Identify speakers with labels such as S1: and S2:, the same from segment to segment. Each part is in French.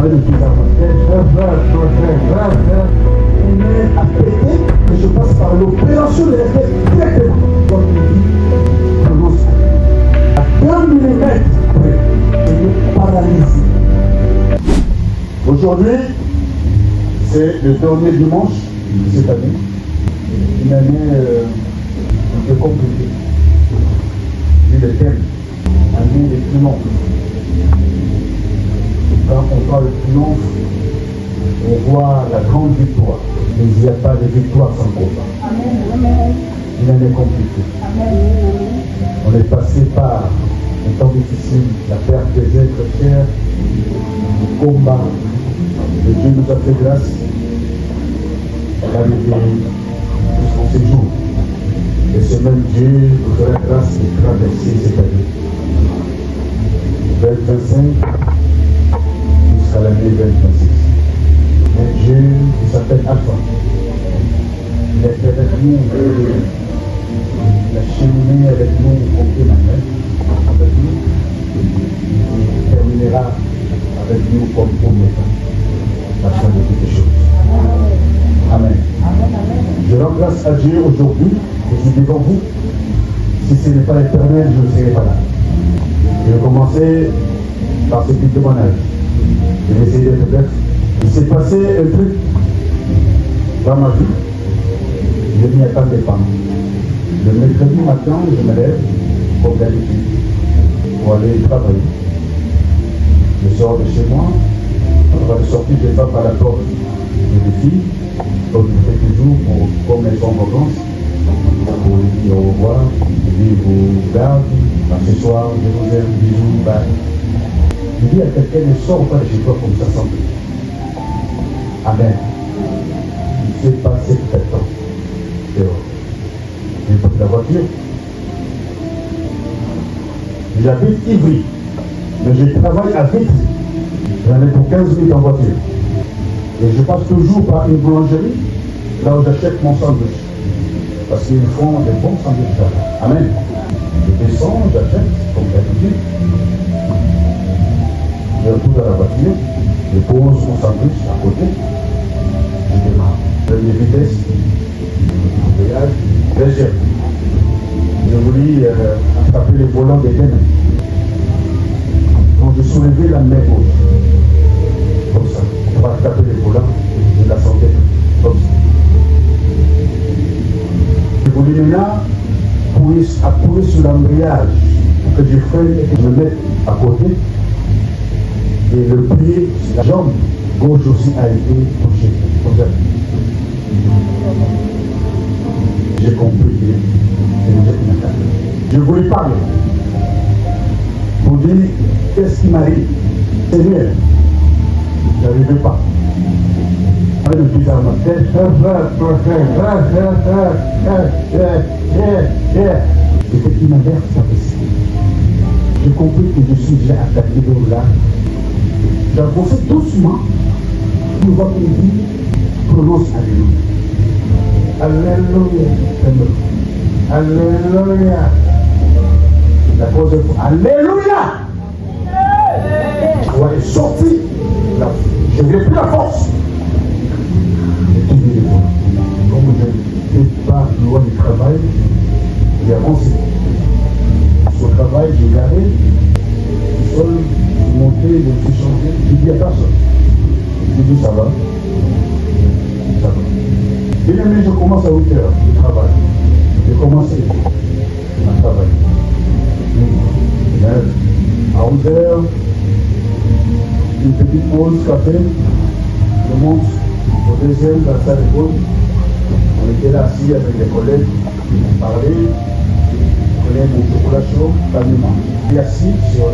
S1: avec le plus on est à péter, mais je passe par l'opération de l'effet directement. Comme il dit, à 2 mm près, je me paralyse. Aujourd'hui, c'est le dernier dimanche de cette année. Une année un peu compliquée. Vu le thème, année des triomphes. Quand on parle de triomphe, on voit la grande victoire. Mais il n'y a pas de victoire sans combat. Une année compliquée. On est passé par un temps difficile, la perte des êtres chers, le combat. Et Dieu nous a fait grâce d'arriver jusqu'au séjour. Et ce même Dieu nous aura grâce de traverser cette année. 2025 jusqu'à l'année 2026. Un Dieu qui s'appelle Alpha. Il est avec nous, il a cheminé avec nous au Emmanuel, avec nous. Il terminera avec nous comme Omega, la fin de toutes les choses. Amen. Je rends grâce à Dieu aujourd'hui, je suis devant vous. Si ce n'est pas éternel, je ne serai pas là. Je vais commencer par ce petit témoignage. Je vais essayer d'être bref. Il s'est passé un truc dans ma vie. Je n'y attendais pas. Le mercredi matin, je me lève, comme d'habitude, pour aller travailler. Je sors de chez moi. On va sortir, je vais par la porte des filles. Donc je fais toujours, comme elles sont en vacances, pour lui dire au revoir, lui vous garde, ce soir, je vous aime, bisous, bye. Je dis à quelqu'un, ne sors pas de chez toi comme ça sans plus. Amen. Il s'est passé 7 ans. Dehors. J'ai pris la voiture. J'habite Ivry, mais je travaille à Vitry. J'en ai pour 15 minutes en voiture. Et je passe toujours par une boulangerie, là où j'achète mon sandwich. Parce qu'ils font des bons sandwichs là. Amen. Je descends, j'achète, comme d'habitude. Je retourne dans la voiture, je pose mon sandwich à côté. Je démarre. Première vitesse, voyage, deuxième. Je voulais attraper les volants des gains. Quand je soulevais la main gauche, comme ça, pour attraper les volants, je la sentais comme ça. Je voulais maintenant appuyer sur l'embrayage pour que je freine et que je me mette à côté. Et le pied, la jambe gauche aussi a été touchée. Comme ça. J'ai compris que c'était une attaque. Je voulais parler pour dire qu'est-ce qui m'arrive. Seigneur, je n'arrivais pas. Avec le bizarrement. C'était une averse, ça fait. J'ai compris que je suis déjà attaqué de là. J'ai avancé doucement. Je vois qu'il dit, prononce Alléluia. Alléluia. Alléluia. La troisième fois, Alléluia. Je vais sortir. Je n'ai plus la force. J'ai tourné les bras. Comme je n'étais pas loin du travail, j'ai avancé. Au travail, j'ai garé. Je suis monté, je me suis changé. Je dis à personne. Je dis ça va. Ça va. Bien aimé, je commence à 8 heures de travail. J'ai commencé à travailler. À 11 heures, une petite pause, café. Je monte au deuxième de la salle de pause. On était là assis avec les collègues, on parlait. Je prenais mon chocolat chaud, calmement. Je suis assis sur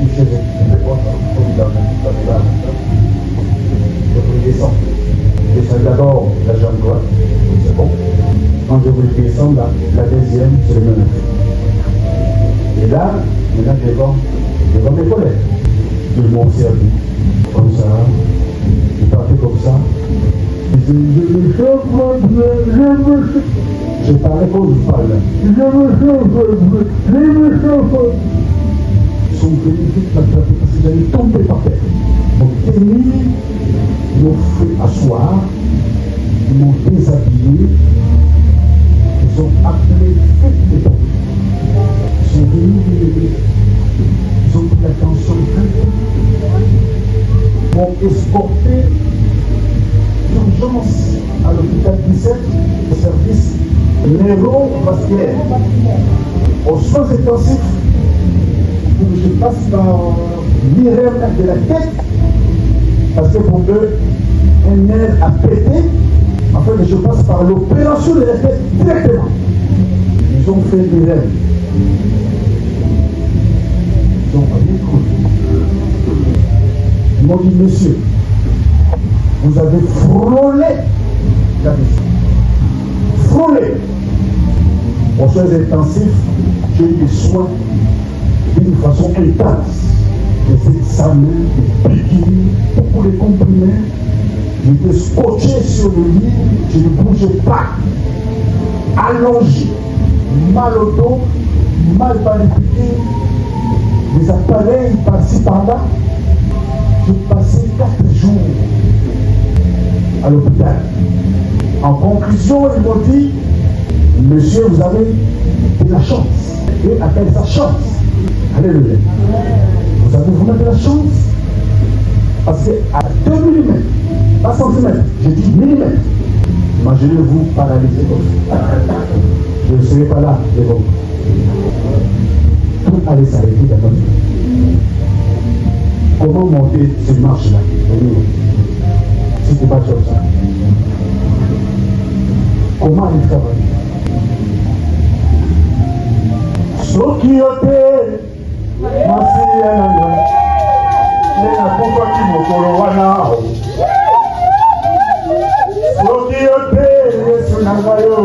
S1: une chaise de porte, comme dans la caméra. Je descends. Je descends d'abord la jambe droite, c'est bon. Quand je voulais descendre, la deuxième, c'est le même effet. Et là, maintenant devant mes collègues, ils m'ont servi comme ça, je partais comme ça. Je parlais comme je parle. Ils sont venus vite m'attraper parce que j'allais tomber par terre. Donc tenir nos faits asseoir, nous déshabiller. Ils ont appelé fête les temps. Ils sont venus les ils ont pris l'attention pour escorter d'urgence à l'hôpital 17 au service neurovasculaire. Aux soins intensifs, pour que je passe par l'IRM de la tête, parce que pour eux, un nerf a pété, afin que je passe par l'opération de la tête directement. Ils ont fait l'IRM. Ils ont rien cru. Ils m'ont dit, monsieur, vous avez frôlé la mission. Frôlé. Aux soins intensifs, j'ai eu des soins d'une façon intense. Des examens, des piqûres, beaucoup de comprimés. J'étais scotché sur le lit, je ne bougeais pas. Allongé, mal au dos, mal par les piqûres, des appareils par-ci par-là. J'ai passé 4 jours à l'hôpital. En conclusion, ils m'ont dit, monsieur, vous avez de la chance. Et appelle ça chance. Alléluia. Vous avez vraiment de la chance. Parce qu'à 2 mm, pas centimètres, j'ai dit millimètres, imaginez-vous paralysé comme ça. Je ne serai pas là, mais bon. Tout allait s'arrêter d'abord. Comment monter ces marches-là? Si ce n'est pas comme ça. Comment aller travailler? Sokiote, Masiana, Nena Kufa Kimokoro Wana. Sokiote, Sunagayo,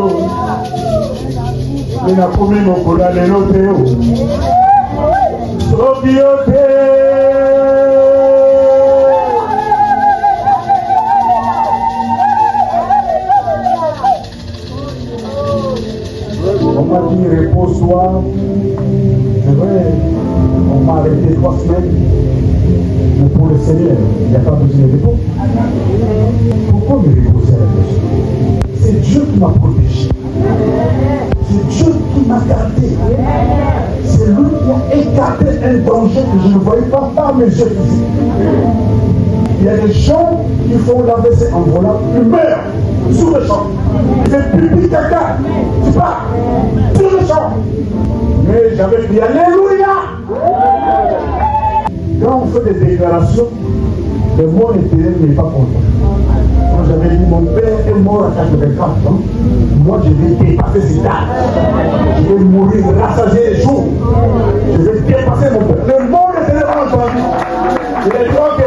S1: Nena Kumi Mokora Leloteo. Sokiote. On m'a dit repose-toi. C'est vrai, on m'a arrêté 3 semaines. Mais pour le Seigneur, il n'y a pas besoin de repos. Pourquoi me reposer à la maison? C'est Dieu qui m'a protégé. C'est Dieu qui m'a gardé. C'est lui qui a écarté un danger que je ne voyais pas par mes yeux physiques. Il y a des gens qui font l'AVC en volant, ils meurent sous le champ. C'est pipi caca, tu pars sur le champ. Mais j'avais dit Alléluia. Quand on fait des déclarations, le mot intérieur n'est pas content. Quand j'avais dit mon père est mort à 84 ans, moi je vais dépasser cet âge. Je vais mourir, rassasier les jours. Je vais dépasser mon père. Le mot intérieur m'a entendu. Je vais dire ok.